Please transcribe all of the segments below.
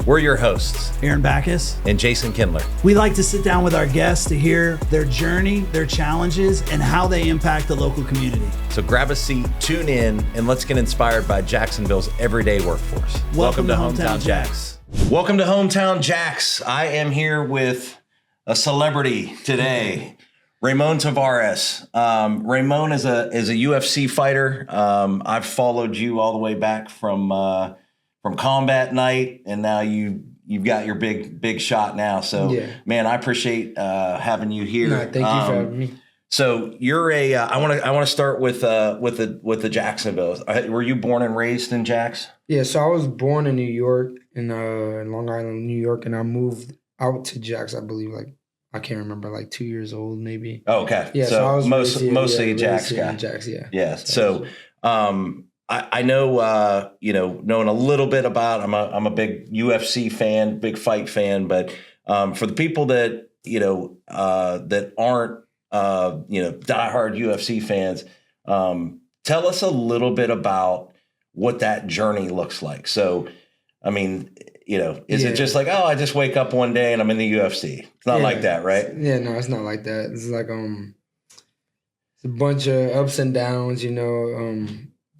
We're your hosts, Aaron Bacus and Jason Kindler. We like to sit down with our guests to hear their journey, their challenges, and how they impact the local community. So grab a seat, tune in, and let's get inspired by Jacksonville's everyday workforce. Welcome to Hometown Jax. Welcome to Hometown Jax. I am here with a celebrity today, Ramon Taveras. Ramon is a UFC fighter. I've followed you all the way back from combat night, and now you've got your big shot now. So, yeah. Man, I appreciate having you here. No, thank you for having me. So you're a. I want to start with the Jacksonville. Were you born and raised in Jax? Yeah, so I was born in New York, in Long Island, New York, and I moved out to Jax. I believe I can't remember, 2 years old maybe. Oh, okay. Yeah, so I was mostly a Jax guy. Jax, yeah. Yeah. So I know, knowing a little bit about, I'm a big UFC fan, big fight fan, but for the people that, that aren't, diehard UFC fans, tell us a little bit about what that journey looks like. So, I mean, is it just like, I just wake up one day and I'm in the UFC? It's not like that, right? Yeah, no, it's not like that. It's like, it's a bunch of ups and downs,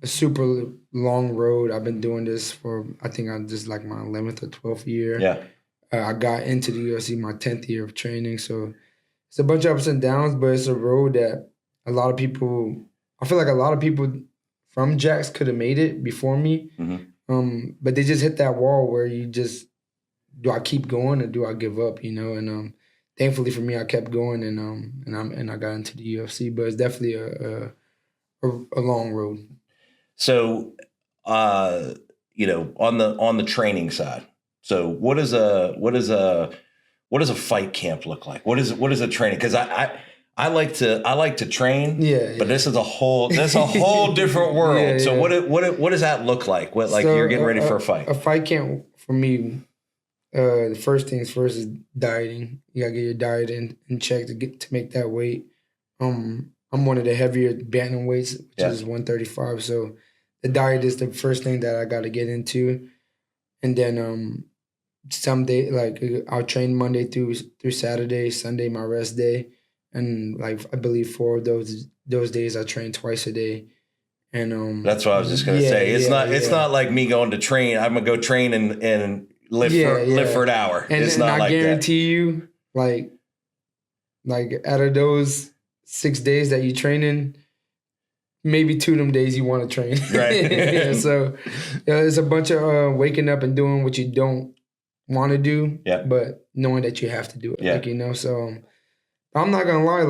a super long road. I've been doing this for, I think I'm just like my 11th or 12th year. Yeah. I got into the UFC my 10th year of training. So it's a bunch of ups and downs, but it's a road that I feel like a lot of people from Jax could have made it before me. Mm-hmm. But they just hit that wall where you just, do I keep going or do I give up, And thankfully for me, I kept going and I got into the UFC, but it's definitely a long road. So, on the training side, so what does a fight camp look like? What is a training? Because I like to train, but this is a whole different world. Yeah. So what does that look like? You're getting ready for a fight? A fight camp for me, the first things first is dieting. You gotta get your diet in check to make that weight. I'm one of the heavier bantamweights, which is 135. So the diet is the first thing that I got to get into, and then someday I'll train Monday through Saturday, Sunday my rest day, and I believe 4 of those days I train twice a day. And that's what I was just gonna say. It's not like me going to train. I'm gonna go train and live for an hour. And, it's not and like that. I guarantee you, out of those 6 days that you training, maybe 2 of them days you want to train. Right. So it's a bunch of waking up and doing what you don't want to do, but knowing that you have to do it. Yeah. So I'm not gonna lie.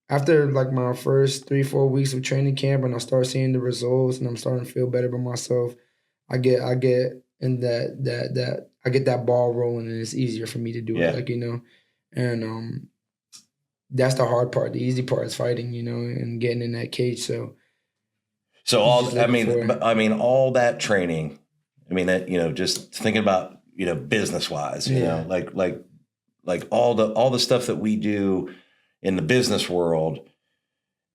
After my first 3-4 weeks of training camp, and I start seeing the results, and I'm starting to feel better about myself, I get in that I get that ball rolling, and it's easier for me to do it. And that's the hard part. The easy part is fighting, and getting in that cage. So all that training. I mean, that, just thinking about, business wise, like all the stuff that we do in the business world,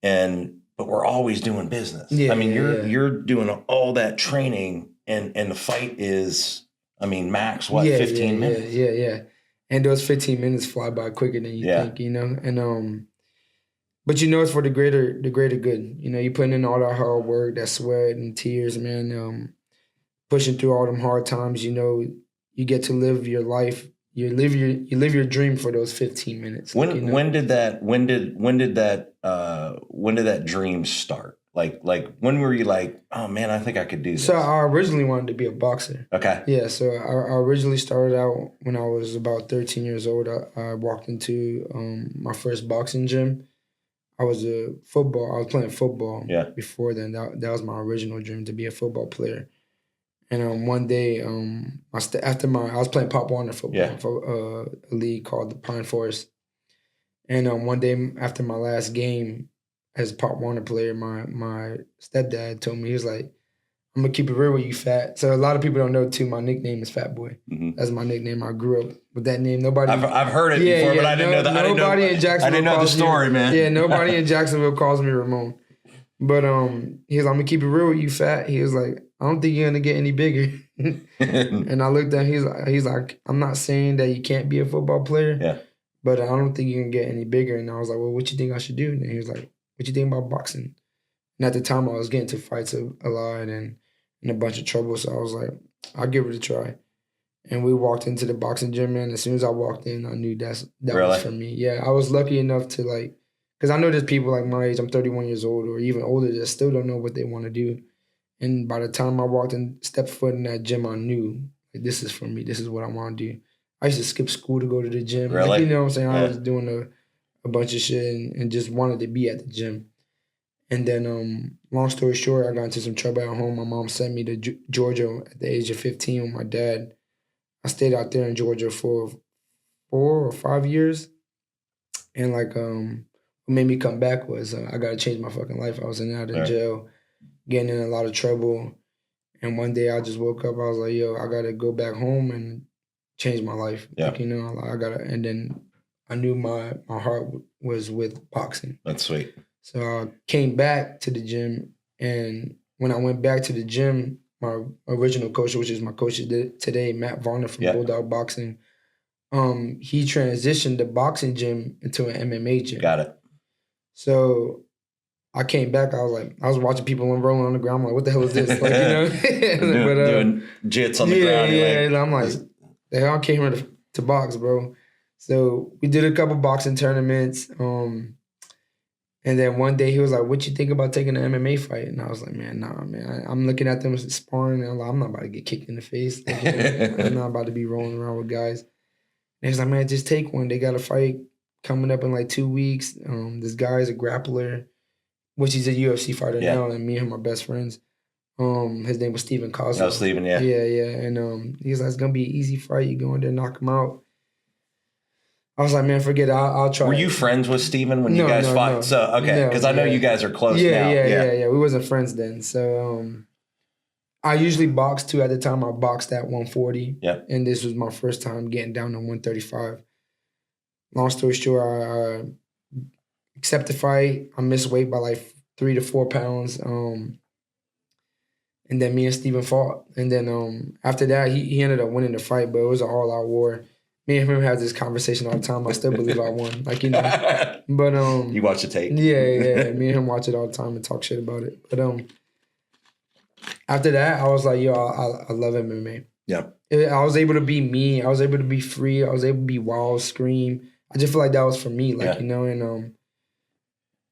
but we're always doing business. Yeah, you're doing all that training, and the fight is, max 15 minutes. Yeah. And those 15 minutes fly by quicker than you think, And but it's for the greater good. You're putting in all that hard work, that sweat and tears, man. Pushing through all them hard times, you get to live your life. You live your dream for those 15 minutes. When did that dream start? When were you like, oh man, I think I could do this? So I originally wanted to be a boxer. Okay. Yeah. So I originally started out when I was about 13 years old. I walked into my first boxing gym. I was playing football. Yeah. Before then, that was my original dream, to be a football player. And one day, I was playing Pop Warner football for a league called the Pine Forest. And one day after my last game as a Pop Warner player, my stepdad told me, he was like, I'm gonna keep it real with you, Fat. So a lot of people don't know too, my nickname is Fat Boy. Mm-hmm. That's my nickname. I grew up with that name. Nobody. I've heard it before, but I didn't know that. Nobody in Jacksonville. I didn't know the story, man. Yeah, nobody in Jacksonville calls me Ramon. But he was like, I'm gonna keep it real with you, Fat. He was like, I don't think you're gonna get any bigger. And I looked at him, he's like, I'm not saying that you can't be a football player, Yeah. but I don't think you can get any bigger. And I was like, well, what you think I should do? And he was like, what you think about boxing? And at the time, I was getting to fights a lot and in a bunch of trouble. So I was like, I'll give it a try. And we walked into the boxing gym, man. As soon as I walked in, I knew that Really? was for me. Yeah, I was lucky enough to like, because I know there's people like my age, I'm 31 years old or even older, that still don't know what they want to do. And by the time I walked and stepped foot in that gym, I knew like, this is for me. This is what I want to do. I used to skip school to go to the gym. Really? Like, you know what I'm saying? Yeah. I was doing a bunch of shit and just wanted to be at the gym. And then, long story short, I got into some trouble at home. My mom sent me to Georgia at the age of 15 with my dad. I stayed out there in Georgia for 4 or 5 years. And like, what made me come back was I got to change my fucking life. I was in and out of jail, getting in a lot of trouble. And one day I just woke up. I was like, yo, I got to go back home and change my life. Yeah. Like, you know, I got to, and then I knew my heart was with boxing. That's sweet. So I came back to the gym, and when I went back to the gym, my original coach, which is my coach today, Matt Varner from Bulldog Boxing, he transitioned the boxing gym into an MMA gym. Got it. So I came back, I was watching people rolling on the ground. I'm like, what the hell is this? Like, you know? doing jits on the ground. Yeah, like, and I'm like, the hell I came here to box, bro. So we did a couple boxing tournaments. And then one day he was like, what you think about taking an MMA fight? And I was like, man, nah, man. I'm looking at them sparring, and I'm not about to get kicked in the face. Like, you know, I'm not about to be rolling around with guys. And he's like, man, just take one. They got a fight coming up in like 2 weeks. This guy is a grappler, which he's a UFC fighter now, and me and him are best friends. His name was Steven Cosmo. Oh, Steven, yeah. Yeah. And he's like, it's going to be an easy fight. You go in there, knock him out. I was like, man, forget it. I'll try. Were you friends with Steven when you guys fought? No. So, okay, because I know you guys are close now. Yeah. We wasn't friends then. So I usually boxed too. At the time, I boxed at 140. Yeah. And this was my first time getting down to 135. Long story short, I accept the fight. I missed weight by like 3 to 4 pounds. And then me and Steven fought. And then after that, he ended up winning the fight, but it was an all-out war. Me and him have this conversation all the time. I still believe I won. Like, you know. But you watch the tape. Yeah. Me and him watch it all the time and talk shit about it. But after that, I was like, yo, I love MMA. Yeah. I was able to be me. I was able to be free. I was able to be wild, scream. I just feel like that was for me. Like, you know, and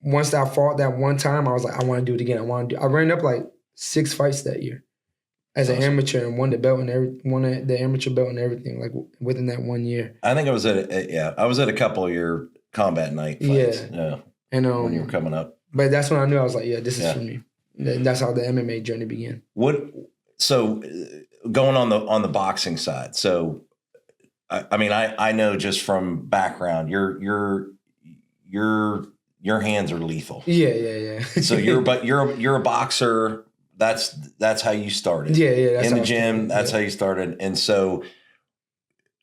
once I fought that one time, I was like, I want to do it again. I ran up like 6 fights that year. As an amateur and won the belt and won the amateur belt and everything, like within that 1 year. I think I was at a couple of your combat night fights. Yeah. And when you were coming up. But that's when I knew I was like, yeah, this is for me. That's how the MMA journey began. So going on the boxing side. So I mean, I know just from background, your hands are lethal. Yeah. So you're a boxer. That's how you started. Yeah. In the gym, that's how you started. And so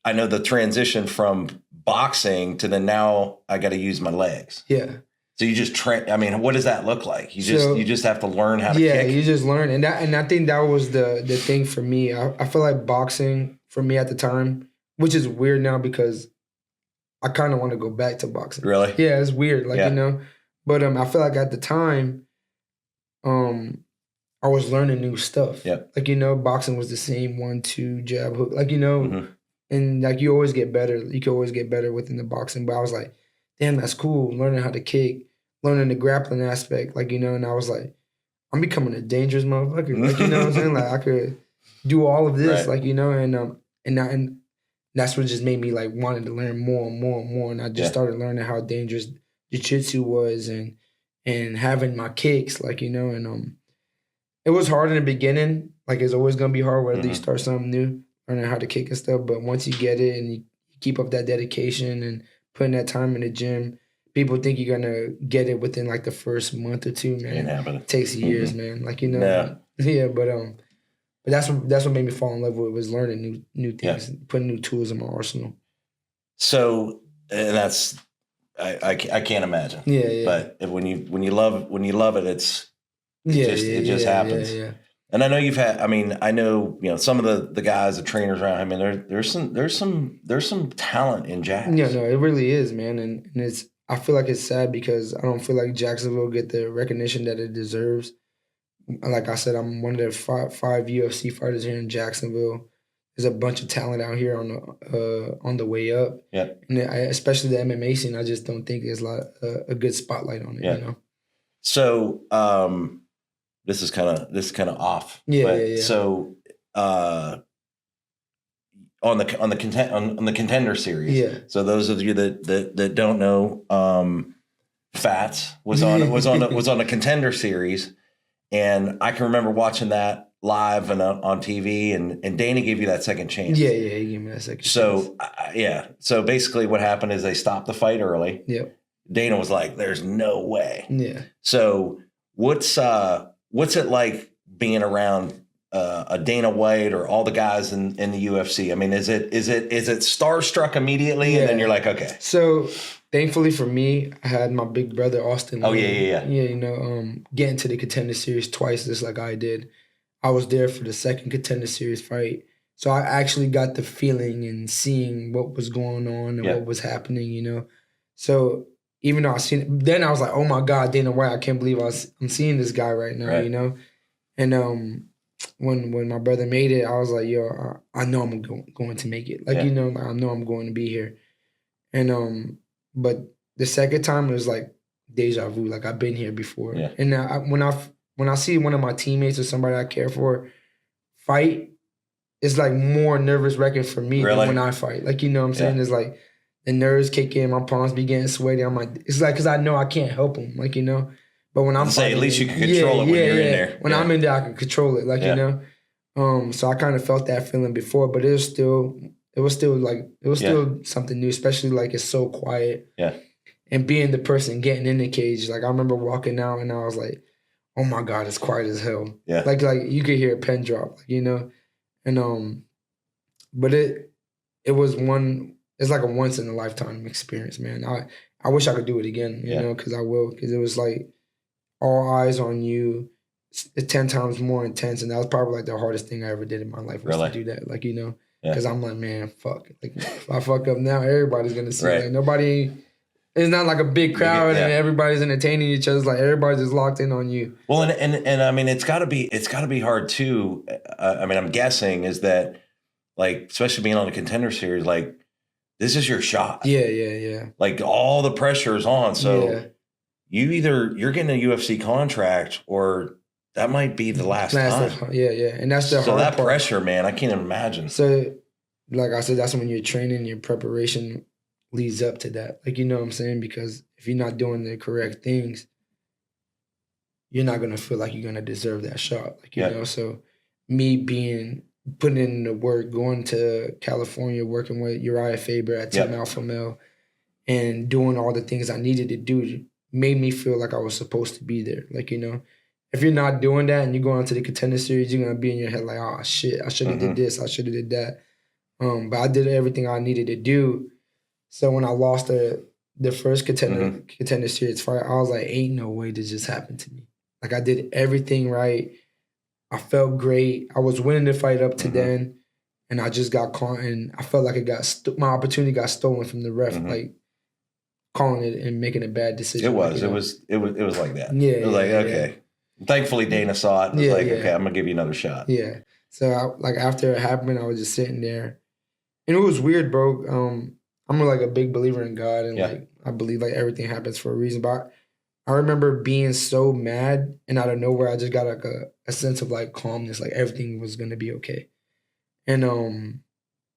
I know the transition from boxing to then now I got to use my legs. Yeah. So you just I mean, what does that look like? You just have to learn how to kick. Yeah, you just learn. And I think that was the thing for me. I feel like boxing for me at the time, which is weird now because I kind of want to go back to boxing. Really? Yeah, it's weird. Like, you know, but I feel like at the time, I was learning new stuff. Yeah. Like, you know, boxing was the same 1-2 jab hook. Like, you know, and like you always get better. You can always get better within the boxing. But I was like, damn, that's cool. Learning how to kick, learning the grappling aspect. Like, you know, and I was like, I'm becoming a dangerous motherfucker. Like, you know what I'm saying? Like, I could do all of this. Right. Like, you know, and that's what just made me like wanting to learn more and more and more. And I just started learning how dangerous jiu-jitsu was and having my kicks, like, you know, and it was hard in the beginning. Like, it's always going to be hard whether you start something new, learning how to kick and stuff. But once you get it and you keep up that dedication and putting that time in the gym, people think you're going to get it within, like, the first month or 2, man. It takes years, man. Like, you know. Yeah, but that's what made me fall in love with it, was learning new things, putting new tools in my arsenal. So, and that's, I can't imagine. Yeah. But when you love it, it just happens. Yeah. And I know you've had. I mean, I know some of the guys, the trainers around. I mean, there's some talent in Jax. Yeah, no, it really is, man, and it's. I feel like it's sad because I don't feel like Jacksonville get the recognition that it deserves. Like I said, I'm one of the five UFC fighters here in Jacksonville. There's a bunch of talent out here on the way up. Yeah, and especially the MMA scene. I just don't think there's a good spotlight on it. Yeah. So this is kind of off. Yeah. So on the contender series. Yeah. So those of you that don't know, Fats was on the contender series, and I can remember watching that live and on TV, and Dana gave you that second chance. Yeah, he gave me that second chance. So basically what happened is they stopped the fight early. Yep. Dana was like, there's no way. Yeah. So what's it like being around a Dana White or all the guys in the UFC? I mean, is it starstruck immediately, and then you're like, okay. So thankfully for me, I had my big brother Austin. Oh yeah. Yeah, getting to the contender series twice, just like I did. I was there for the second contender series fight, so I actually got the feeling and seeing what was going on and what was happening. So even though I seen it, then I was like, oh my God, Dana White, I can't believe I'm seeing this guy right now. Right. And when my brother made it, I was like, yo, I know I'm going to make it. I know I'm going to be here. And but the second time it was like deja vu, like I've been here before. Yeah. And when I see one of my teammates or somebody I care for fight, it's like more nervous wracking for me than when I fight. Like, what I'm saying? It's like the nerves kick in, my palms be getting sweaty. I'm like, it's like, because I know I can't help them, But when I'm fighting, at least you can control it when you're in there. When I'm in there, I can control it, So I kind of felt that feeling before, but it was still something new, especially like it's so quiet. Yeah. And being the person getting in the cage, like I remember walking out and I was like, oh my God, it's quiet as hell. Yeah. Like you could hear a pen drop, And but it was it's like a once in a lifetime experience, man. I wish I could do it again, because I will, because it was like all eyes on you, 10 times more intense, and that was probably like the hardest thing I ever did in my life was to do that, because I'm like, man, fuck, like if I fuck up now, everybody's gonna see, like nobody. It's not like a big crowd and everybody's entertaining each other. It's like everybody's just locked in on you. Well, and I mean, it's got to be hard too. I mean, I'm guessing is that like, especially being on the contender series, like this is your shot. Yeah. Like all the pressure is on. So you're getting a UFC contract, or that might be the last time. Yeah. And that's the hard that part. pressure, man, I can't imagine. So, like I said, that's when your training, your preparation leads up to that. Like, you know what I'm saying? Because if you're not doing the correct things, you're not going to feel like you're going to deserve that shot. Like, you know, so me putting in the work, going to California, working with Uriah Faber at Team Alpha Male, and doing all the things I needed to do made me feel like I was supposed to be there. Like, if you're not doing that and you're going to the contender series, you're going to be in your head like, oh, shit, I should have did this, I should have did that. But I did everything I needed to do. So when I lost the first contender series fight, I was like, ain't no way this just happened to me. Like I did everything right. I felt great. I was winning the fight up to then, and I just got caught, and I felt like my opportunity got stolen from the ref, like calling it and making a bad decision. It was like that. Yeah. It was like, okay. Thankfully, Dana saw it and was like, okay, I'm gonna give you another shot. Yeah. So after it happened, I was just sitting there, and it was weird, bro. I'm like a big believer in God, and like I believe like everything happens for a reason. But I remember being so mad, and out of nowhere, I just got like a sense of like calmness, like everything was gonna be okay. And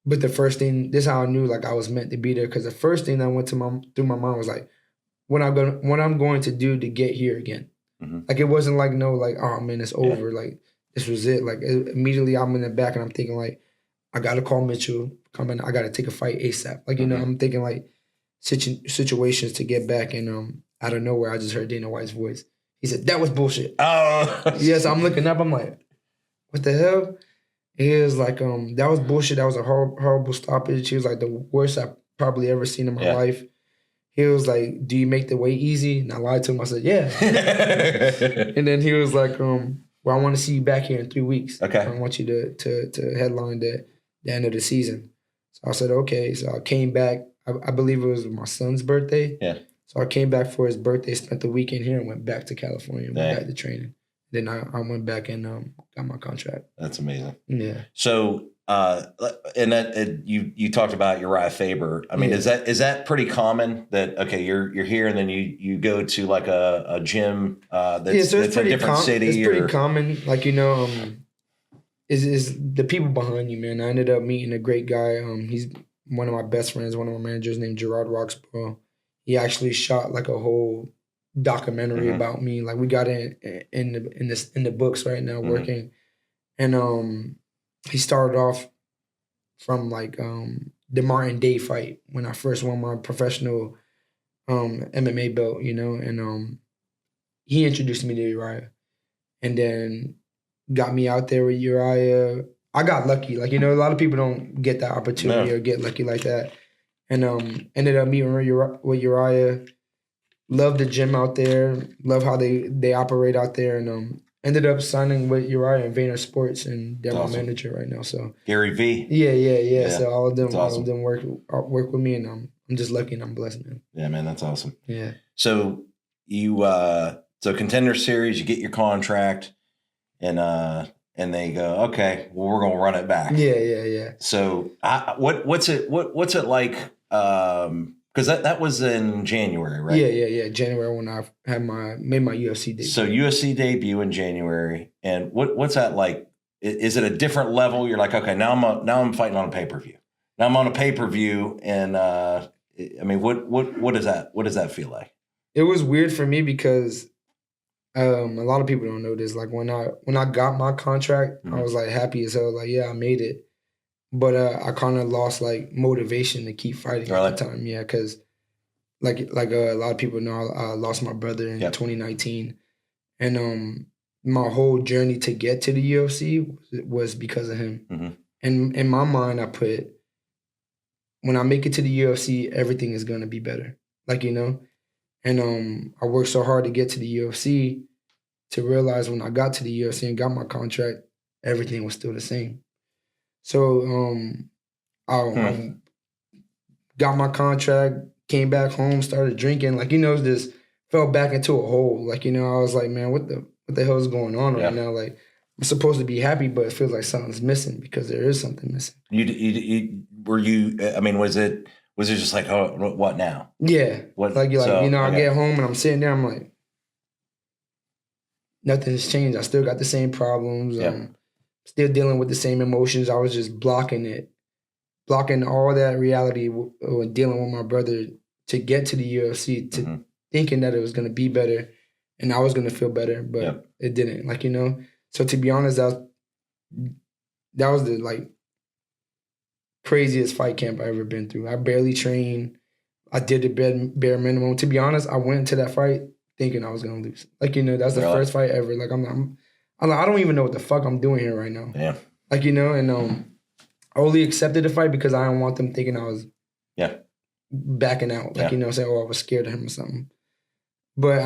but the first thing, this is how I knew like I was meant to be there, because the first thing that went through my mind was like, what I'm going to do to get here again. Like it wasn't like oh man, it's over. Like this was it. Like immediately I'm in the back and I'm thinking like, I gotta call Mitchell. I gotta take a fight ASAP. Like, I'm thinking like situations to get back, and out of nowhere I just heard Dana White's voice. He said, "That was bullshit." Oh. Yes, I'm looking up, I'm like, what the hell? He was like, that was bullshit. That was a horrible stoppage. He was like, the worst I've probably ever seen in my life. He was like, do you make the weight easy? And I lied to him. I said, yeah. And then he was like, well, I want to see you back here in 3 weeks. Okay. I want you to headline the end of the season. So I said, okay. So I came back. I believe it was my son's birthday. Yeah. So I came back for his birthday, spent the weekend here, and went back to California, went back to training. Then I went back and got my contract. That's amazing. Yeah. So, and that you talked about Uriah Faber. I mean, is that pretty common that okay, you're here and then you go to like a gym that's a different city? It's pretty common. Like is the people behind you, man. I ended up meeting a great guy. He's one of my best friends, one of my managers named Gerard Roxborough. He actually shot like a whole documentary about me. Like we got in the books right now working. And he started off from like the Martin Day fight when I first won my professional MMA belt, and he introduced me to Uriah. And then got me out there with Uriah. I got lucky. Like, a lot of people don't get that opportunity or get lucky like that. And ended up meeting with Uriah. Love the gym out there. Love how they operate out there. And ended up signing with Uriah and Vayner Sports, and they're my manager right now. So Gary V. Yeah. So all of them work with me, and I'm just lucky and I'm blessed, man. Yeah, man, that's awesome. Yeah. So you so Contender Series, you get your contract, and they go, okay, well, we're gonna run it back. Yeah. So what's it like? Because that was in January, right? Yeah. January when I made my UFC debut. So UFC debut in January, and what's that like? Is it a different level? You're like, okay, now I'm fighting on a pay-per-view. Now I'm on a pay-per-view, and I mean, what does that feel like? It was weird for me because a lot of people don't know this. Like when I got my contract, I was like happy as hell. Like, yeah, I made it. But I kind of lost like motivation to keep fighting at the time. Yeah, because like a lot of people know, I lost my brother in 2019, and my whole journey to get to the UFC was because of him. And in my mind, I put, when I make it to the UFC, everything is gonna be better. Like, and I worked so hard to get to the UFC to realize when I got to the UFC and got my contract, everything was still the same. So I got my contract, came back home, started drinking. Like, just fell back into a hole. Like, I was like, man, what the hell is going on right now? Like, I'm supposed to be happy, but it feels like something's missing because there is something missing. Were you? I mean, was it just like, oh, what now? Yeah. I get home and I'm sitting there. I'm like, nothing's changed. I still got the same problems. Still dealing with the same emotions. I was just blocking all that reality when dealing with my brother to get to the UFC, to thinking that it was going to be better and I was going to feel better, but it didn't. Like, so to be honest, that was the like craziest fight camp I ever been through. I barely trained. I did the bare minimum. To be honest, I went into that fight thinking I was going to lose. Like, that's the first fight ever. Like, I don't even know what the fuck I'm doing here right now. Yeah. Like, and I only accepted the fight because I didn't want them thinking I was backing out. Like, saying, oh, I was scared of him or something. But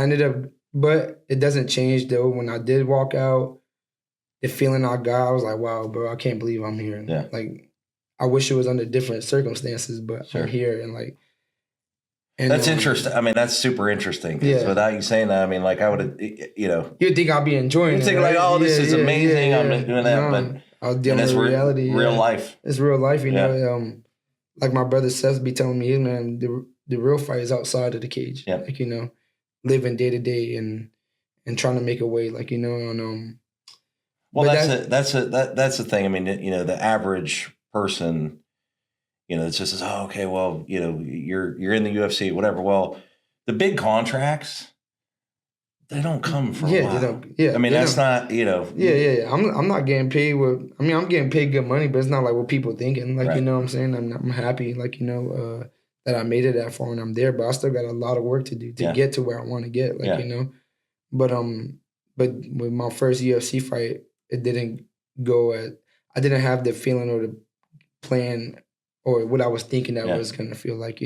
it doesn't change though. When I did walk out, the feeling I got, I was like, wow, bro, I can't believe I'm here. Yeah. Like, I wish it was under different circumstances, but I'm here and like. And that's interesting. I mean, that's super interesting. Yeah. Without you saying that, I mean, like I would have, You'd think I'd be enjoying it. You'd think like, oh, this is amazing. I'm doing that. But I was dealing with reality. Real life. It's real life, you know. Like my brother Seth be telling me, man, the real fight is outside of the cage. Yeah. Like, living day to day and trying to make a way, like, and well, that's the thing. I mean, the average person, it's just, oh, okay, well, you're in the UFC, whatever. Well, the big contracts, they don't come from they don't. Yeah, I mean, that's not, Yeah. I'm not getting paid I'm getting paid good money, but it's not like what people thinking. Like, what I'm saying? I'm happy, like, that I made it that far and I'm there, but I still got a lot of work to do to get to where I want to get. Like, But with my first UFC fight, it didn't go I didn't have the feeling or the plan or what I was thinking that was gonna feel like,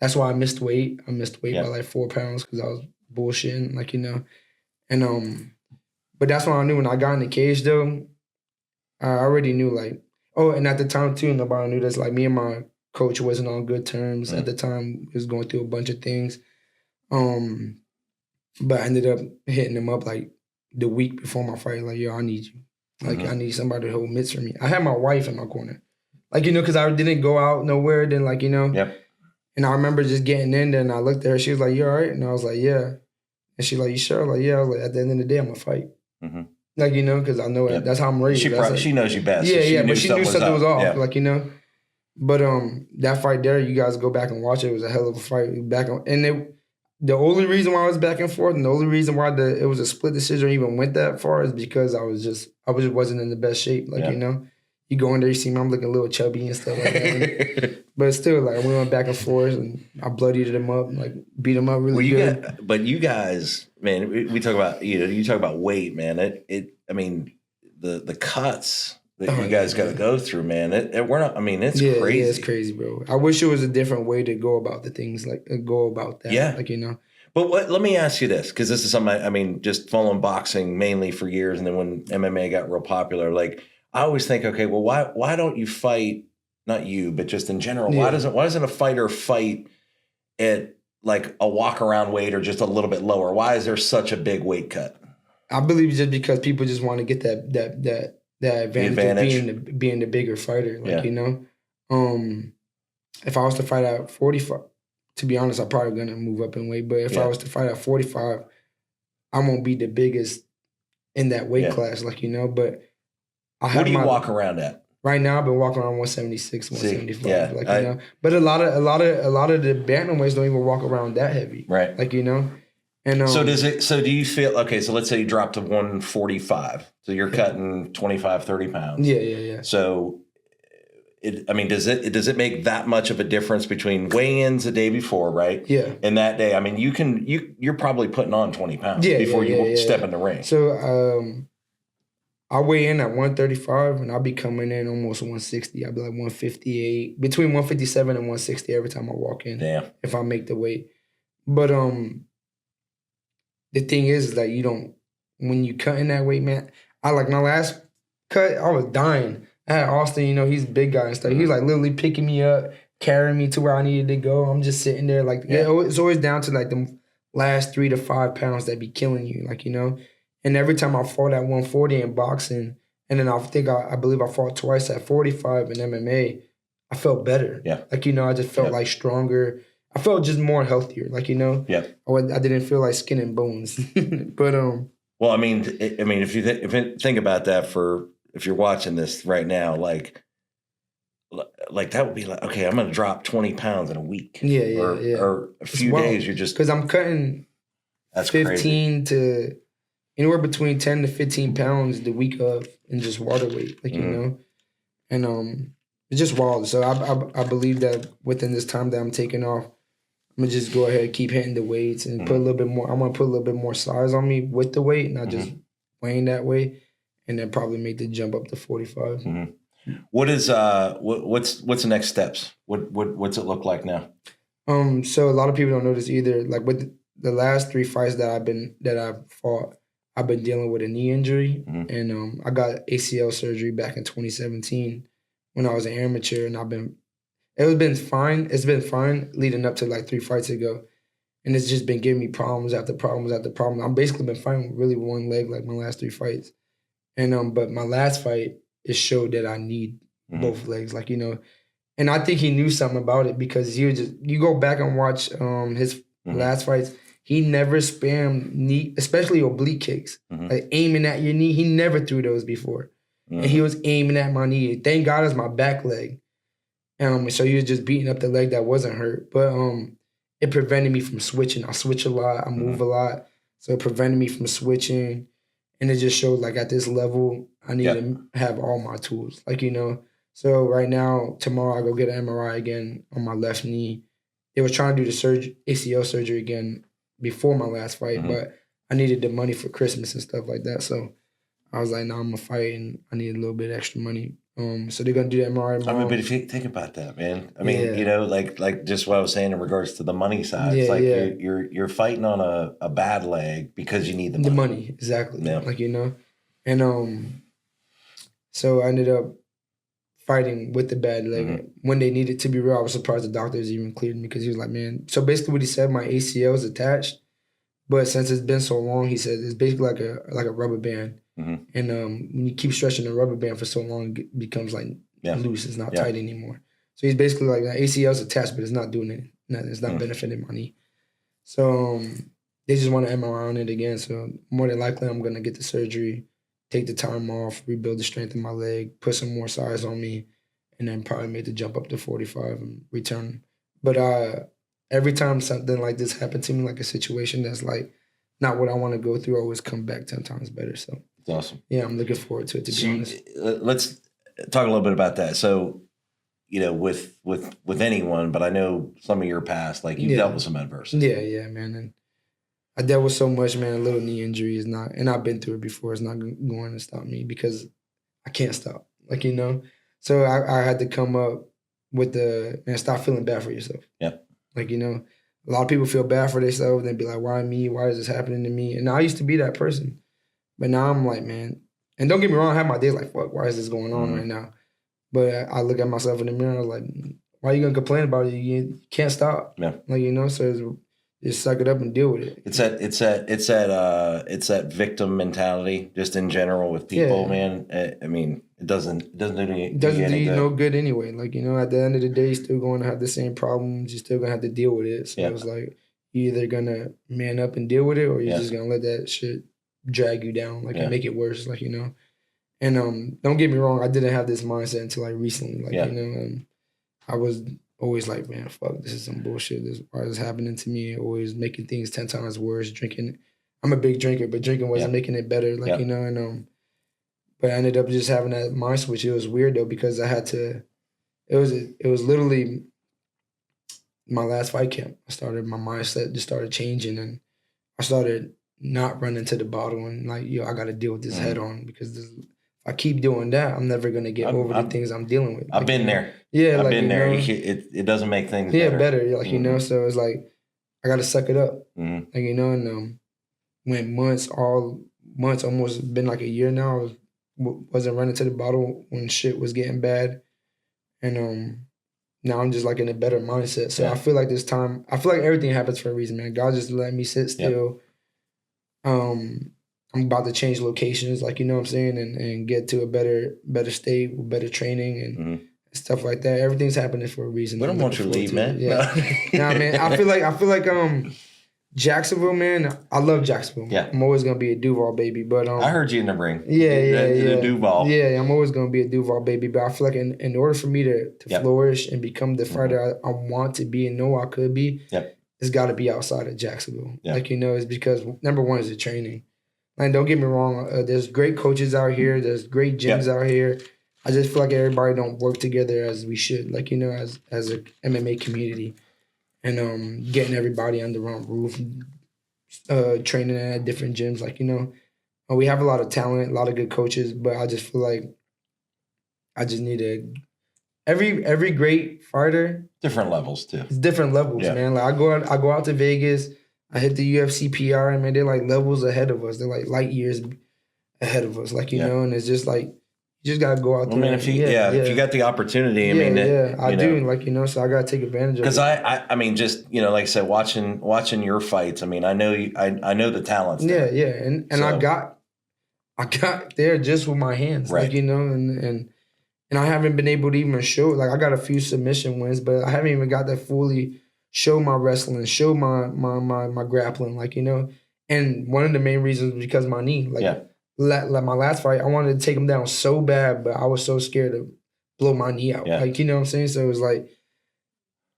That's why I missed weight. I missed weight by like 4 pounds because I was bullshitting, like, and But that's when I knew when I got in the cage though, I already knew like, and at the time too, nobody knew this. Like me and my coach wasn't on good terms at the time. He was going through a bunch of things. But I ended up hitting him up like the week before my fight, like, yo, I need you. Like, I need somebody to hold mitts for me. I had my wife in my corner. Like, because I didn't go out nowhere. Then, like, Yep. And I remember just getting in there and I looked at her. She was like, you all right? And I was like, yeah. And she's like, you sure? Like, yeah. I was like, at the end of the day, I'm going to fight. Like, because I know it. That's how I'm raised. She knows you best. Yeah, but she knew something was off. Yeah. Like, But that fight there, you guys go back and watch it. It was a hell of a fight. The only reason why I was back and forth, and the only reason why it was a split decision or even went that far is because I just wasn't in the best shape. Like, you go in there, you see me, I'm looking a little chubby and stuff like that. But still, like, we went back and forth, and I bloodied him up, like, beat him up really good. But you guys, man, we talk about, you talk about weight, man. I mean, the cuts that you guys got to go through, man. It's crazy. Yeah, it's crazy, bro. I wish it was a different way to go about the things, like go about that. Yeah. Like, But let me ask you this, because this is something, just following boxing mainly for years, and then when MMA got real popular, like, I always think, okay, well, why don't you fight, not you, but just in general, why doesn't a fighter fight at like a walk around weight or just a little bit lower? Why is there such a big weight cut? I believe just because people just want to get that advantage of being the bigger fighter. Like, if I was to fight at 45, to be honest, I'm probably gonna move up in weight. But if I was to fight at 45, I won't be the biggest in that weight class, like, but what do you walk around at? Right now, I've been walking around 176, 175. But a lot of the bantamweights don't even walk around that heavy. Right. Like, And so do you feel, okay, so let's say you drop to 145. So you're cutting 25, 30 pounds. Yeah. So does it make that much of a difference between weigh-ins the day before, right? Yeah. And that day, I mean, you're probably putting on 20 pounds before you step in the ring. So I weigh in at 135 and I'll be coming in almost 160. I'll be like 158, between 157 and 160 every time I walk in. Damn. If I make the weight. But the thing is that when you cut in that weight, man, I like my last cut, I was dying. I had Austin, he's a big guy and stuff. He was like literally picking me up, carrying me to where I needed to go. I'm just sitting there like, it's always down to like the last 3 to 5 pounds that be killing you, like, And every time I fought at 140 in boxing, and then I believe I fought twice at 45 in MMA, I felt better. Yeah. Like, I just felt like stronger. I felt just more healthier, like, Yeah. I didn't feel like skin and bones. But well, I mean, if you think about that, if you're watching this right now, like that would be like, okay, I'm going to drop 20 pounds in a week. Yeah. Or a few days. You're just, because I'm cutting 15 to anywhere between 10 to 15 pounds the week of in just water weight, like, and it's just wild. So I believe that within this time that I'm taking off, I'm gonna just go ahead and keep hitting the weights and put a little bit more. I'm gonna put a little bit more size on me with the weight, not just weighing that way, and then probably make the jump up to 45. What is what's the next steps? What's it look like now? So a lot of people don't know this either. Like with the last 3 fights that I've fought, I've been dealing with a knee injury, and I got ACL surgery back in 2017 when I was an amateur, and it's been fine. It's been fine leading up to like 3 fights ago, and it's just been giving me problems after problems after problems. I've basically been fighting really one leg like my last 3 fights, and but my last fight, it showed that I need both legs, like, and I think he knew something about it because you go back and watch his last fights. He never spammed knee, especially oblique kicks, like aiming at your knee. He never threw those before. And he was aiming at my knee. Thank God it's my back leg. So he was just beating up the leg that wasn't hurt. But it prevented me from switching. I switch a lot. I move a lot. So it prevented me from switching. And it just showed like at this level, I need to have all my tools. Like, So right now, tomorrow I go get an MRI again on my left knee. They were trying to do the ACL surgery again before my last fight, but I needed the money for Christmas and stuff like that. So I was like, no, I'm going to fight and I need a little bit extra money. So they're gonna do the MRI I tomorrow. mean, but if you think about that, man, I mean, Yeah. you know, like just what I was saying in regards to the money side, it's Yeah, like yeah. you're fighting on a bad leg because you need the The money. money, exactly. Yeah. Like, you know, and so I ended up fighting with the bad leg. Mhm. When they needed to be real, I was surprised the doctors even cleared me because he was like, man. So basically, what he said, my ACL is attached, but since it's been so long, he said it's basically like a rubber band. Mhm. And when you keep stretching the rubber band for so long, it becomes like Yeah. loose. It's not Yeah. tight anymore. So he's basically like, the ACL is attached, but it's not doing it. It's not Mm. benefiting my knee. So they just want to MRI on it again. So more than likely, I'm gonna get the surgery, take the time off, rebuild the strength in my leg, put some more size on me, and then probably make the jump up to 45 and return. But every time something like this happened to me, like a situation that's like not what I want to go through, I always come back 10 times better. So It's awesome. yeah, I'm looking forward to it, to be honest. Let's talk a little bit about that. So, you know, with anyone, but I know some of your past, like you've dealt with some adversity. Yeah, man. And I dealt with so much, man. A little knee injury is not, and I've been through it before. It's not going to stop me because I can't stop. Like, you know, so I had to come up with stop feeling bad for yourself. Yeah. Like, you know, a lot of people feel bad for themselves and they be like, why me? Why is this happening to me? And I used to be that person. But now I'm like, man, and don't get me wrong, I have my days like, fuck, why is this going on right now? But I look at myself in the mirror and I'm like, why are you going to complain about it? You can't stop. Yeah. Like, you know, so just suck it up and deal with it. It's that victim mentality just in general with people, man. I mean, it doesn't do any do you good. no good anyway. Like, you know, at the end of the day, you're still going to have the same problems. You're still going to have to deal with it. So it's like, you're either going to man up and deal with it or you're just going to let that shit drag you down, like, and make it worse, like, you know. And don't get me wrong, I didn't have this mindset until like recently, like, you know, I was always like, man, fuck, this is some bullshit. Why is this happening to me? Always making things 10 times worse, drinking. I'm a big drinker, but drinking wasn't making it better, like, you know, and but I ended up just having that mind switch. It was weird though, because I had to, it was literally my last fight camp. My mindset just started changing and I started not running to the bottle and like, yo, I got to deal with this head on because if I keep doing that, I'm never going to get over the things I'm dealing with. I've been there. Yeah. I've like, been there. Know, it doesn't make things better. Like, you know, so it's like, I got to suck it up. Like, you know, and went months, almost been like a year now. I wasn't running to the bottle when shit was getting bad. And now I'm just like in a better mindset. So I feel like this time, I feel like everything happens for a reason, man. God just let me sit still. I'm about to change locations, like, you know what I'm saying, and get to a better state with better training and stuff like that. Everything's happening for a reason. We don't want you to leave, man. Yeah. Nah, man. I feel like Jacksonville, man. I love Jacksonville. Yeah. I'm always gonna be a Duval baby, but I heard you in the ring. Yeah. Duval. Yeah, I'm always gonna be a Duval baby, but I feel like in order for me to flourish and become the fighter I want to be and know I could be, it's got to be outside of Jacksonville. Like, you know, it's because number one is the training. And don't get me wrong, there's great coaches out here, there's great gyms out here. I just feel like everybody don't work together as we should, like, you know, as a MMA community. And getting everybody under one roof, training at different gyms, like, you know, we have a lot of talent, a lot of good coaches, but I just feel like I just need every great fighter. Different levels too. It's different levels, man. Like I go out to Vegas, I hit the UFC PR, and man, they're like levels ahead of us. They're like light years ahead of us, like, you know, and it's just like, you just gotta go out there. I mean, if you got the opportunity, I mean, I do, like, you know, so I gotta take advantage of it. Because I mean, just, you know, like I said, watching your fights. I mean, I know the talents. There. Yeah, and so, I got there just with my hands, like, you know, and I haven't been able to even show. Like, I got a few submission wins, but I haven't even got to fully show my wrestling, show my grappling, like, you know. And one of the main reasons was because of my knee, like. Like my last fight, I wanted to take him down so bad, but I was so scared to blow my knee out. Like, you know what I'm saying? So it was like,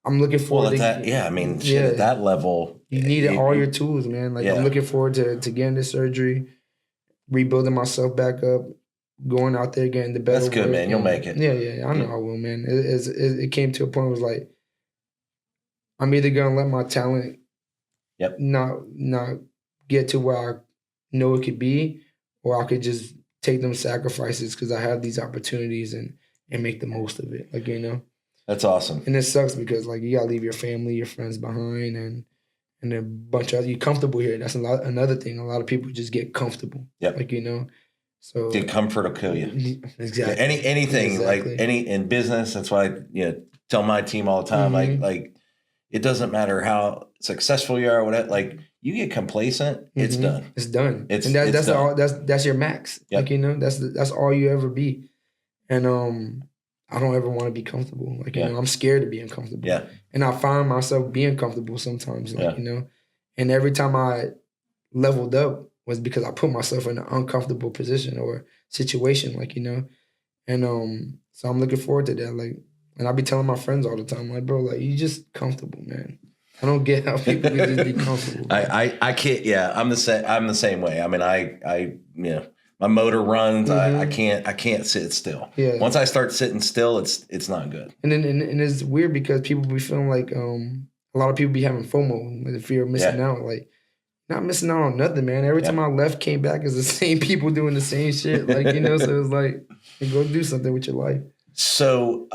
I'm looking forward to that. Yeah, I mean, shit, at that level, you need all your tools, man. Like, I'm looking forward to getting this surgery, rebuilding myself back up, going out there, getting the better. That's good, man. You'll make it. Yeah. I know I will, man. It came to a point where it was like, I'm either gonna let my talent, not get to where I know it could be, or I could just take them sacrifices because I have these opportunities and and make the most of it. Like, you know. That's awesome. And it sucks because like you gotta leave your family, your friends behind, and a bunch of you comfortable here. That's another thing. A lot of people just get comfortable. Yep. Like, you know. So Dude, comfort will kill you. Exactly. Anything exactly. like in business. That's why I tell my team all the time. Like it doesn't matter how successful you are or whatever. Like you get complacent, it's done. It's done. That's done. all. That's your max. Yep. Like, you know, that's all you ever be. And I don't ever want to be comfortable. Like, you know, I'm scared to be uncomfortable. Yeah. And I find myself being comfortable sometimes. Like, you know, and every time I leveled up was because I put myself in an uncomfortable position or situation. Like, you know, and so I'm looking forward to that. Like, and I'll be telling my friends all the time, like, bro, like you just comfortable, man. I don't get how people can just be comfortable. I can't. Yeah, I'm the same. I'm the same way. I mean, I my motor runs. I can't sit still. Yeah. Once I start sitting still, it's not good. And then and it's weird because people be feeling like a lot of people be having FOMO, the fear of missing out. Like, not missing out on nothing, man. Every time I left, came back, it's the same people doing the same shit. Like, you know, so it's like, hey, go do something with your life. So,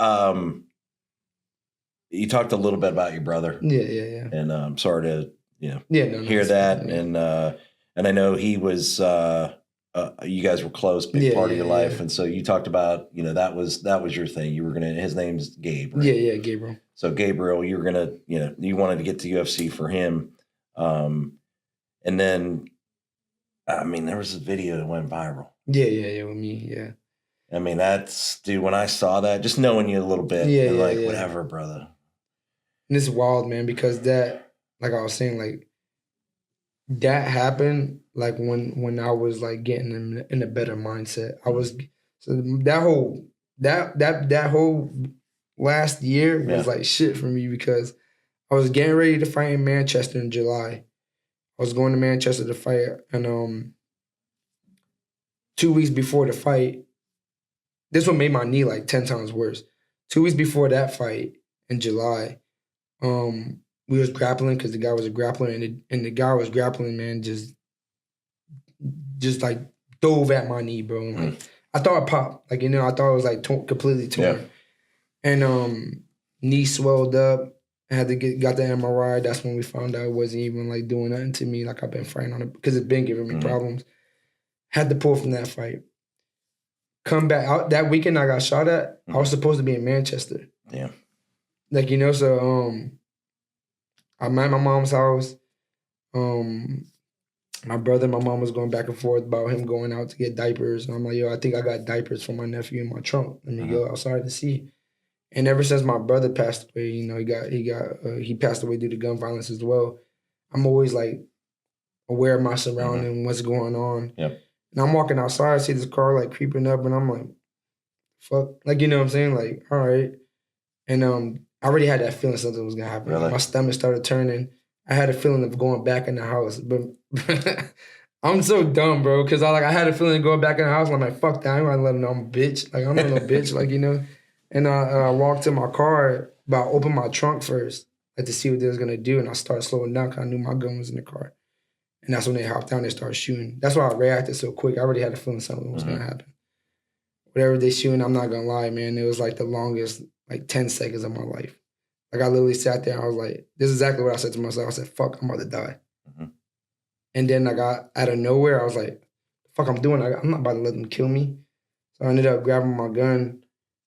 you talked a little bit about your brother. Yeah. And I'm sorry to hear that. Fine, And I know he was you guys were close, big part of your life. And so you talked about, that was your thing. You were his name's Gabe, right? Yeah, Gabriel. So Gabriel, you were gonna, you wanted to get to UFC for him. And then, I mean, there was a video that went viral. Yeah, with me, yeah. I mean, dude, when I saw that, just knowing you a little bit, whatever, brother. And it's wild, man, because that, like I was saying, like, that happened, like, when I was, like, getting in a better mindset. I was, so that whole last year was, like, shit for me because I was getting ready to fight in Manchester in July. I was going to Manchester to fight, and 2 weeks before the fight, this one made my knee like 10 times worse. 2 weeks before that fight in July, we was grappling because the guy was a grappler, and the guy was grappling, man, just like dove at my knee, bro. Like, I thought it popped, like, I thought it was like completely torn, and knee swelled up. I had to got the MRI. That's when we found out it wasn't even like doing nothing to me. Like I've been fighting on it because it's been giving me problems. Had to pull from that fight. Come back out that weekend I got shot at. I was supposed to be in Manchester. Yeah. Like, so I'm at my mom's house. My brother and my mom was going back and forth about him going out to get diapers. And I'm like, yo, I think I got diapers for my nephew in my trunk. Let me go outside to see. And ever since my brother passed away, he passed away due to gun violence as well. I'm always like aware of my surroundings, what's going on. Yep. And I'm walking outside, I see this car like creeping up, and I'm like, fuck. Like, you know what I'm saying? Like, all right. And I already had that feeling something was gonna happen. Really? My stomach started turning. I had a feeling of going back in the house. But I'm so dumb, bro, because I had a feeling of going back in the house, and I'm like, fuck that. I ain't gonna let him know I'm a bitch. Like, I'm not no bitch, like, And I walked to my car, but I opened my trunk first, like, to see what they was gonna do, and I started slowing down because I knew my gun was in the car. And that's when they hopped down and started shooting. That's why I reacted so quick. I already had a feeling something was gonna happen. Whatever they shooting, I'm not gonna lie, man. It was like the longest, like 10 seconds of my life. Like I literally sat there, I was like, this is exactly what I said to myself. I said, fuck, I'm about to die. And then I got out of nowhere, I was like, fuck I'm doing? I'm not about to let them kill me. So I ended up grabbing my gun,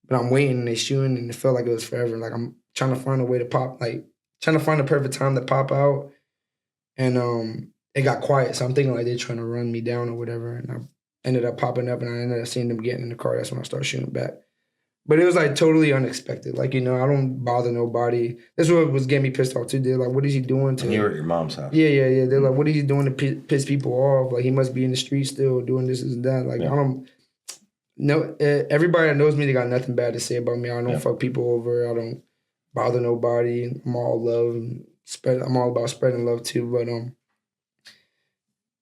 but I'm waiting and they shooting, and it felt like it was forever. Like I'm trying to find a way to pop, like trying to find the perfect time to pop out. And it got quiet. So I'm thinking like they're trying to run me down or whatever. And I ended up popping up, and I ended up seeing them getting in the car. That's when I started shooting back. But it was like totally unexpected. Like, I don't bother nobody. That's what was getting me pissed off too. They're like, what is he doing to... And you were at your mom's house. Yeah. They're like, what is he doing to piss people off? Like, he must be in the street still doing this and that. Like, I don't... No, everybody that knows me, they got nothing bad to say about me. I don't fuck people over. I don't bother nobody. I'm all love and I'm all about spreading love too. But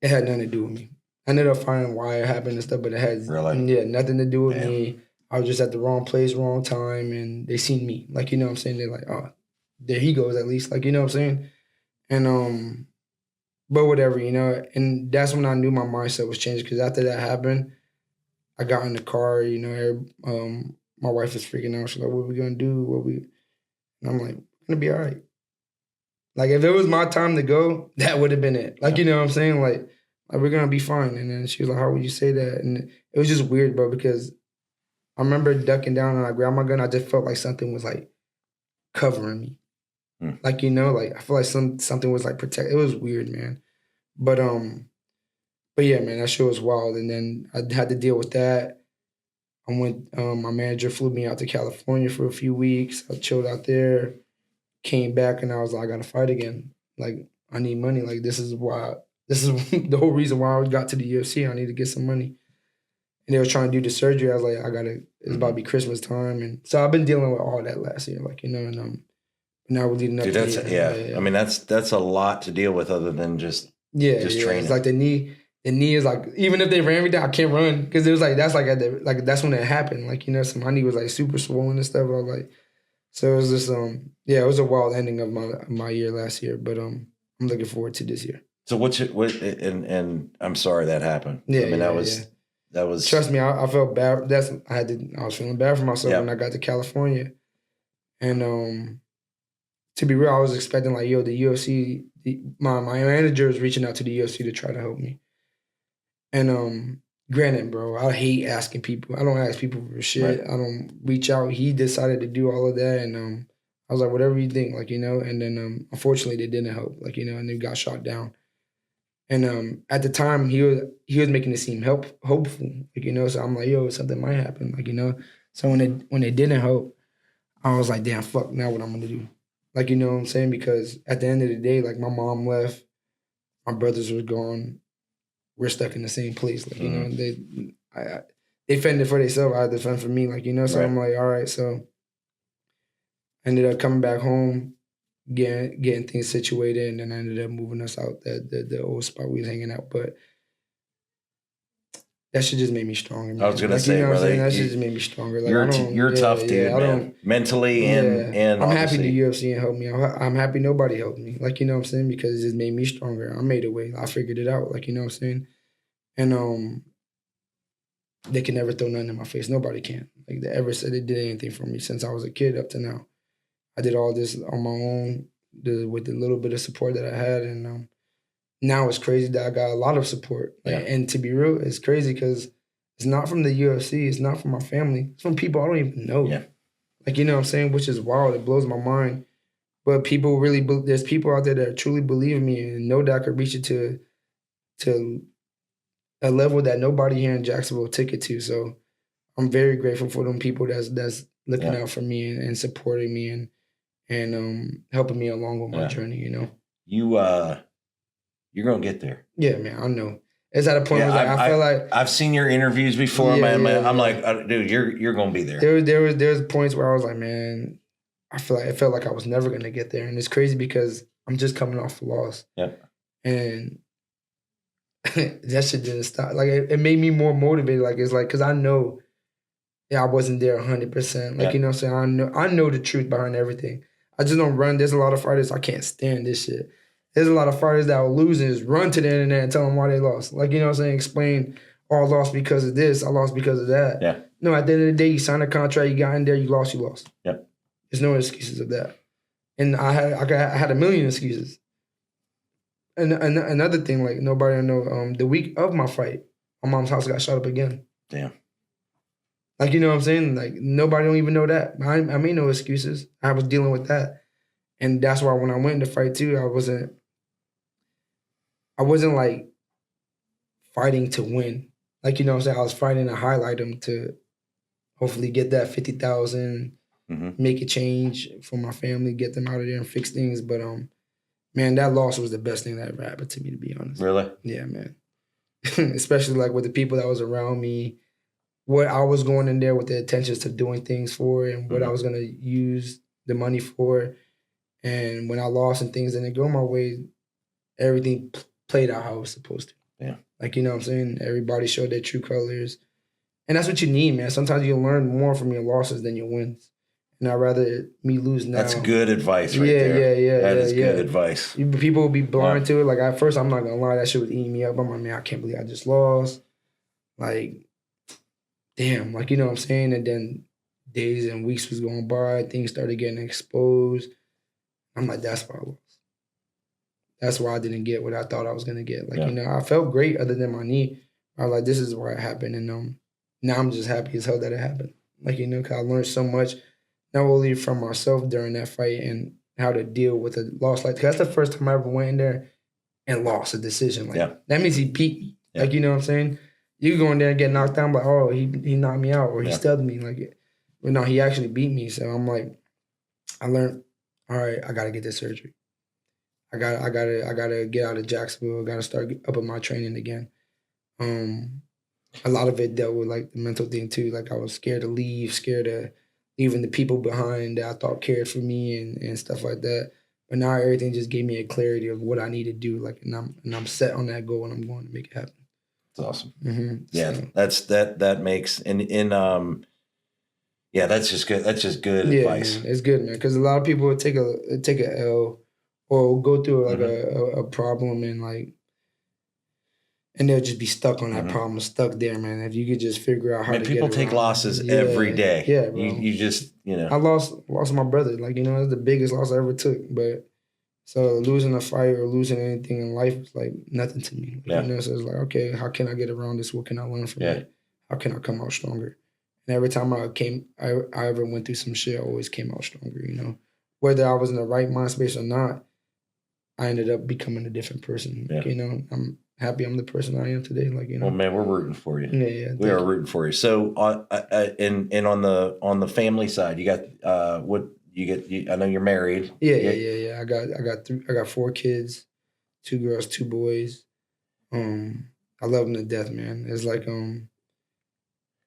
it had nothing to do with me. I ended up finding why it happened and stuff, but it had nothing to do with me. I was just at the wrong place, wrong time, and they seen me. Like, you know what I'm saying? They're like, oh, there he goes at least. Like, you know what I'm saying? And but whatever, and that's when I knew my mindset was changing, because after that happened, I got in the car, my wife is freaking out. She's like, what are we going to do? And I'm like, we're going to be all right. Like, if it was my time to go, that would have been it. Like, you know what I'm saying? Like we're going to be fine. And then she was like, how would you say that? And it was just weird, bro, because I remember ducking down and I grabbed my gun. I just felt like something was like covering me. Like, you know, like I feel like something was like protect. It was weird, man. But yeah, man, that shit was wild. And then I had to deal with that. I went. My manager flew me out to California for a few weeks. I chilled out there. Came back and I was like, I gotta fight again. Like, I need money. Like, this is the whole reason why I got to the UFC. I need to get some money. And they were trying to do the surgery. I was like, it's about to be Christmas time. And so I've been dealing with all that last year, like, you know, and now we're leading up to that's yeah. I mean, that's a lot to deal with other than just training. It's like the knee is like, even if they ran me down, I can't run. Cause it was like, that's like, that's when it happened. Like, you know, so my knee was like super swollen and stuff. I was like, so it was just, it was a wild ending of my year last year, but I'm looking forward to this year. So and I'm sorry that happened. Yeah, I mean, that was. Trust me, I felt bad. I was feeling bad for myself when I got to California, and to be real, I was expecting like, yo, the UFC. My manager was reaching out to the UFC to try to help me, and granted, bro, I hate asking people. I don't ask people for shit. Right. I don't reach out. He decided to do all of that, and I was like, whatever you think, like, you know. And then unfortunately, they didn't help, like, you know, and they got shot down. And at the time, he was making it seem hopeful, like, you know. So I'm like, yo, something might happen, like, you know. So when they didn't help, I was like, damn, fuck, now what I'm gonna do, like, you know what I'm saying? Because at the end of the day, like, my mom left, my brothers were gone. We're stuck in the same place, like, you know. They fended for themselves. I had to fend for me, like, you know. So I'm like, all right. So I ended up coming back home, getting things situated, and then I ended up moving us out the old spot we was hanging out. But that shit just made me stronger, man. I was gonna like, say, you know brother, that shit just made me stronger. Like, you're tough, dude, man. Mentally and I'm happy the UFC helped me. I'm happy nobody helped me. Like, you know what I'm saying? Because it just made me stronger. I made a way. I figured it out. Like, you know what I'm saying? And they can never throw nothing in my face. Nobody can. Like, they ever said they did anything for me since I was a kid up to now. I did all this on my own with the little bit of support that I had, and now it's crazy that I got a lot of support. Like, and to be real, it's crazy because it's not from the UFC. It's not from my family. It's from people I don't even know. Yeah. Like, you know what I'm saying? Which is wild. It blows my mind. But people really, there's people out there that truly believe in me and know that I could reach it to a level that nobody here in Jacksonville took it to. So I'm very grateful for them people that's looking out for me and supporting me and helping me along with my journey, you know? You're going to get there. Yeah, man, I know. It's at a point where I feel like I've seen your interviews before, man. I'm like, dude, you're going to be there. There was points where I was like, man, it felt like I was never going to get there. And it's crazy because I'm just coming off a loss. Yeah. And that shit didn't stop. Like, it made me more motivated. Like, it's like, because I know I wasn't there 100%. Like, you know what I'm saying? I know the truth behind everything. I just don't run. There's a lot of fighters, I can't stand this shit. There's a lot of fighters that will lose and just run to the internet and tell them why they lost. Like, you know what I'm saying? Explain, I lost because of this, I lost because of that. Yeah. No, at the end of the day, you signed a contract, you got in there, you lost. Yep. There's no excuses of that. And I had a million excuses. And another thing, like, nobody know, the week of my fight, my mom's house got shot up again. Damn. Like, you know what I'm saying? Like, nobody don't even know that. I made no excuses. I was dealing with that. And that's why when I went into fight too, I wasn't like fighting to win. Like, you know what I'm saying? I was fighting to highlight them, to hopefully get that 50,000, make a change for my family, get them out of there and fix things. But man, that loss was the best thing that ever happened to me, to be honest. Really? Yeah, man. Especially like with the people that was around me, what I was going in there with the intentions to doing things for, and what I was gonna use the money for. And when I lost and things didn't go my way, everything played out how it was supposed to. Yeah. Like, you know what I'm saying? Everybody showed their true colors. And that's what you need, man. Sometimes you learn more from your losses than your wins. And I'd rather me lose now. That's good advice right there. Yeah. That is good advice. People will be blind to it. Like, at first, I'm not going to lie, that shit was eating me up. I'm like, man, I can't believe I just lost. Like, damn. Like, you know what I'm saying? And then days and weeks was going by, things started getting exposed. I'm like, that's why I lost. That's why I didn't get what I thought I was gonna get. Like, I felt great other than my knee. I was like, this is why it happened. And now I'm just happy as hell that it happened. Like, cause I learned so much, not only from myself during that fight and how to deal with a loss. Like, 'cause that's the first time I ever went in there and lost a decision. Like, that means he beat me. Yeah. Like, you know what I'm saying? You go in there and get knocked down, like, oh, he knocked me out or he stubbed me. Like, but no, he actually beat me. So I'm like, I learned, all right, I gotta get this surgery. I gotta get out of Jacksonville. I gotta start upping my training again. A lot of it dealt with like the mental thing too. Like I was scared to leave, scared of leaving the people behind that I thought cared for me and stuff like that. But now everything just gave me a clarity of what I need to do. Like, and I'm set on that goal and I'm going to make it happen. That's awesome. Mm-hmm. Yeah, so. that makes yeah, that's just good. That's just good advice. Man, it's good, man. Because a lot of people would take a L or go through like a problem and they'll just be stuck on that problem, stuck there, man. If you could just figure out how to get people take losses every day. Yeah, bro. You just, I lost my brother. Like, that's the biggest loss I ever took. But so losing a fight or losing anything in life was like nothing to me. So it's like, okay, how can I get around this? What can I learn from it? How can I come out stronger? And every time I ever went through some shit, I always came out stronger, Whether I was in the right mind space or not, I ended up becoming a different person. Like, I'm happy I'm the person I am today. Like, Well, man, we're rooting for you. Yeah. We are rooting for you. So, and on the family side, you got what you get. I know you're married. Yeah. I got 4 kids, 2 girls, 2 boys. I love them to death, man. It's like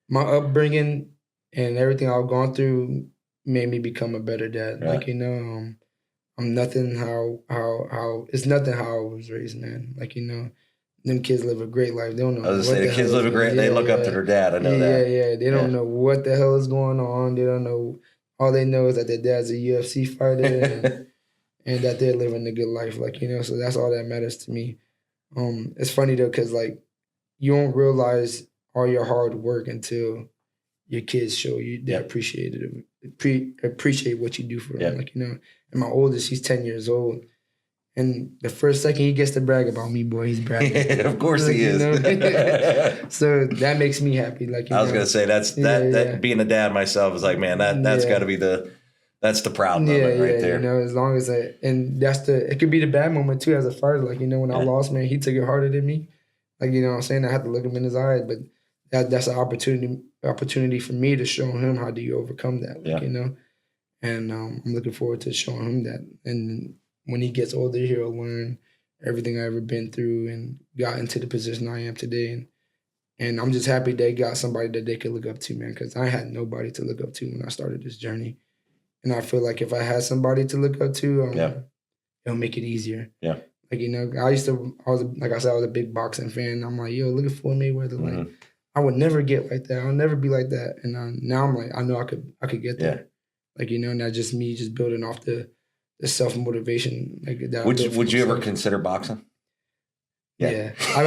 my upbringing and everything I've gone through made me become a better dad. Yeah. Like, I'm nothing how it's nothing how I was raised, man. Like, them kids live a great life. They don't know. I was gonna say the kids live a great. They look up to their dad. I know that. Yeah. They don't know what the hell is going on. They don't know. All they know is that their dad's a UFC fighter and that they're living a good life. Like, so that's all that matters to me. It's funny though, cause like you don't realize all your hard work until your kids show you they appreciate what you do for them. Like, and my oldest, he's 10 years old. And the first second he gets to brag about me, boy, he's bragging. Of course he is. So that makes me happy. Like, I was gonna say that being a dad myself is like, man, that's got to be that's the proud moment right there. As long as and it could be the bad moment too as a fighter. Like, when I lost, man, he took it harder than me. Like, what I'm saying, I had to look him in his eyes, but that's an opportunity for me to show him how do you overcome that. Like, and I'm looking forward to showing him that. And when he gets older, he'll learn everything I ever been through and got into the position I am today. And I'm just happy they got somebody that they could look up to, man, because I had nobody to look up to when I started this journey. And I feel like if I had somebody to look up to, it'll make it easier. Yeah. Like, I was a big boxing fan. I'm like, yo, look at Floyd Mayweather. Like, I would never get like that. I'll never be like that. And now I'm like, I know I could get there. Like, and that's just me just building off the self-motivation. Like that. Would you ever consider boxing? Yeah. I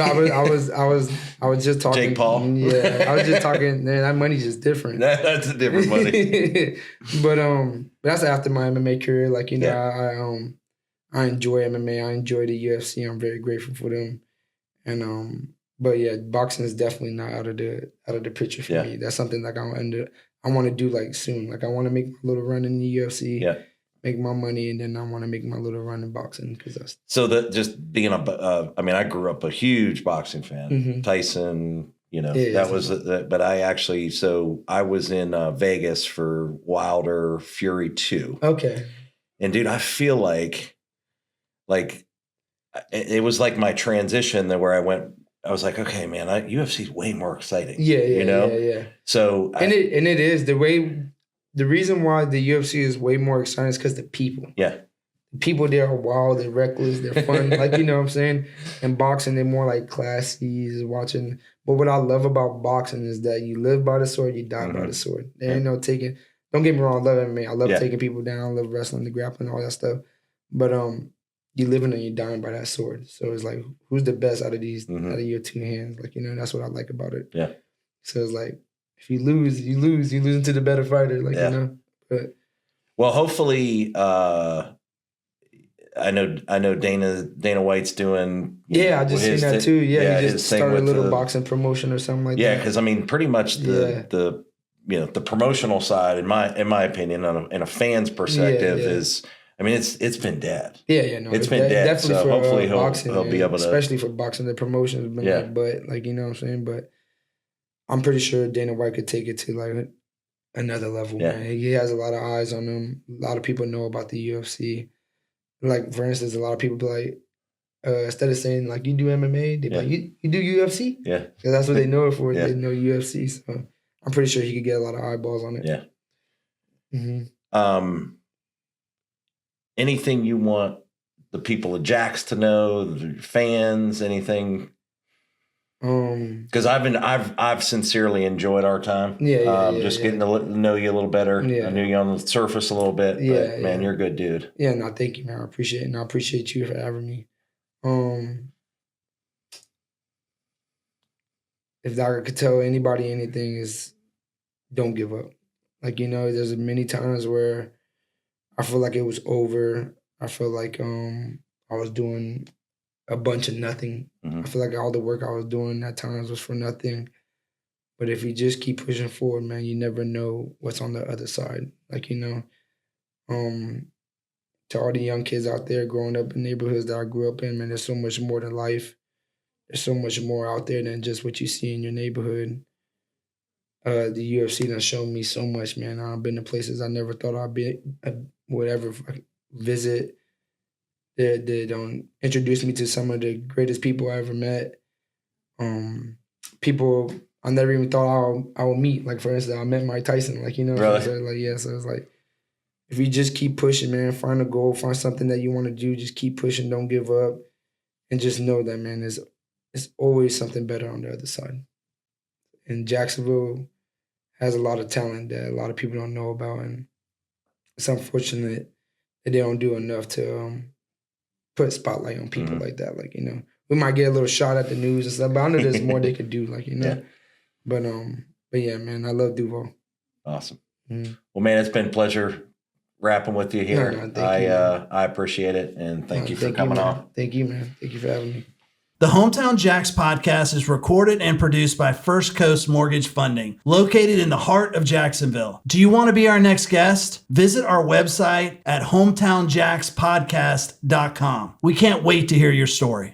was just talking. Jake Paul? Yeah. I was just talking, man, that money's just different. That's a different money. But that's after my MMA career. Like, I enjoy MMA. I enjoy the UFC. I'm very grateful for them. And but yeah, boxing is definitely not out of the picture for me. That's something like I want to do like soon. Like I want to make my little run in the UFC. Yeah. Make my money, and then I want to make my little run in boxing because that's just being I grew up a huge boxing fan. Mm-hmm. Tyson, that was but I was in Vegas for Wilder Fury 2. Okay. And dude, I feel like it was like my transition where I was like, okay, man, UFC is way more exciting. Yeah. So it is the reason why the UFC is way more exciting is because the people. Yeah. The people there are wild, they're reckless, they're fun. Like, what I'm saying? In boxing, they're more like classy, watching. But what I love about boxing is that you live by the sword, you die by the sword. There ain't no taking. Don't get me wrong, I love MMA. I love taking people down, I love wrestling, the grappling, all that stuff. But you living and you're dying by that sword. So it's like, who's the best out of these, out of your 2 hands? Like, that's what I like about it. Yeah. So it's like, if you lose, you lose. You lose into the better fighter, like Yeah. you know. But Well, hopefully, I know Dana White's doing. I just seen that too. Yeah, he just his thing started a with little boxing promotion or something like that. Yeah, because I mean, pretty much the promotional side, in my opinion, in a fan's perspective, is. I mean, it's been dead. Yeah, no, it's been dead. Definitely So for hopefully boxing, he'll be able to, especially for boxing. The promotion has been like, but like you know what I'm saying. But I'm pretty sure Dana White could take it to like another level. Yeah. Man, he has a lot of eyes on him. A lot of people know about the UFC. Like for instance, a lot of people be like, instead of saying like you do MMA, they be like you do UFC. Yeah, because that's what they know it for. Yeah. They know UFC. So I'm pretty sure he could get a lot of eyeballs on it. Yeah. Mm-hmm. Anything you want the people of Jax to know, the fans, anything? Because I've sincerely enjoyed our time. Just getting to know you a little better. I knew you on the surface a little bit. But man, you're a good dude. Yeah, no, thank you, man. I appreciate it, and I appreciate you for having me. If I could tell anybody anything, is don't give up. Like you know, there's many times where I feel like it was over. I feel like I was doing a bunch of nothing. Mm-hmm. I feel like all the work I was doing at times was for nothing. But if you just keep pushing forward, man, you never know what's on the other side. Like, you know, to all the young kids out there growing up in neighborhoods that I grew up in, man, there's so much more to life. There's so much more out there than just what you see in your neighborhood. The UFC has shown me so much, man. I've been to places I never thought would ever visit. They introduced me to some of the greatest people I ever met. People I never even thought I would meet. Like for instance, I met Mike Tyson. Like you know, really? So it's like if you just keep pushing, man, find a goal, find something that you want to do, just keep pushing, don't give up, and just know that, man, there's always something better on the other side. And Jacksonville has a lot of talent that a lot of people don't know about, and it's unfortunate that they don't do enough to put a spotlight on people like that. Like, you know, we might get a little shot at the news and stuff, but I know there's more they could do, like, you know. Yeah. But yeah, man, I love Duval. Awesome. Well, man, it's been a pleasure rapping with you here. No, I appreciate it, and thank you for coming on. Thank you, man. Thank you for having me. The Hometown Jax podcast is recorded and produced by First Coast Mortgage Funding, located in the heart of Jacksonville. Do you want to be our next guest? Visit our website at hometownjaxpodcast.com. We can't wait to hear your story.